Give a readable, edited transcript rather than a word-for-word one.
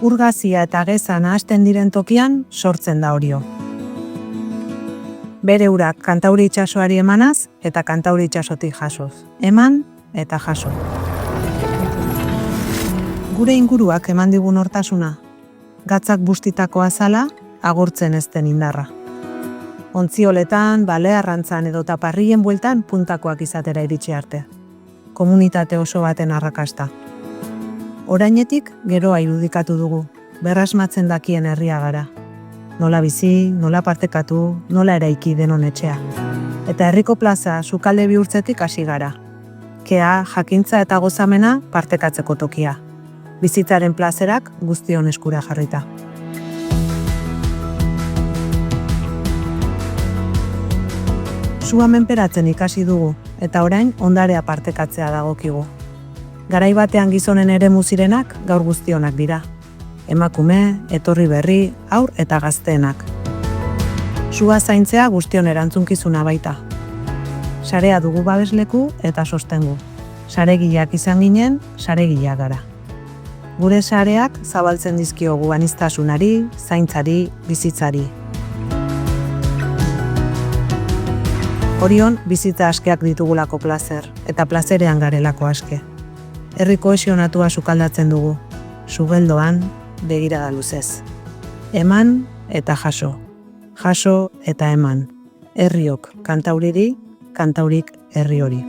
Urgazia eta geza nahasten diren tokian sortzen da Orio. Bere urak Kantauri itsasoari emanaz eta Kantauri itsasotik jasoz. Eman eta jaso. Gure inguruak eman digun hortasuna. Gatzak bustitako azala, agurtzen ez den indarra. Ontzioletan, balearrantzan edo taparrien bueltan puntakoak izatera iritsi arte. Komunitate oso baten arrakasta. Orainetik geroa irudikatu dugu, berrasmatzen dakien herria gara. Nola bizi, nola partekatu, nola eraiki denon etxea. Eta herriko plaza sukalde bihurtzetik hasi gara. Kea, jakintza eta gozamena partekatzeko tokia. Bizitzaren plazerak guztion eskura jarrita. Sua menperatzen ikasi dugu, eta orain ondarea partekatzea dagokigu. Garai batean gizonen eremu zirenak gaur guztionak dira. Emakume, etorri berri, haur eta gazteenak. Sua zaintzea guztion erantzunkizuna baita. Sarea dugu babesleku eta sostengu. Saregileak izan ginen, saregileak gara. Gure sareak zabaltzen dizkiogu aniztasunari, zaintzari, bizitzari. Orion bizitza askeak ditugulako plazer, eta plazerean garelako aske. Herri kohesionatua sukaldatzen dugu, sugeldoan, begirada luzez. Eman eta jaso. Jaso eta eman. Herriok Kantauriri, Kantaurik herri hori.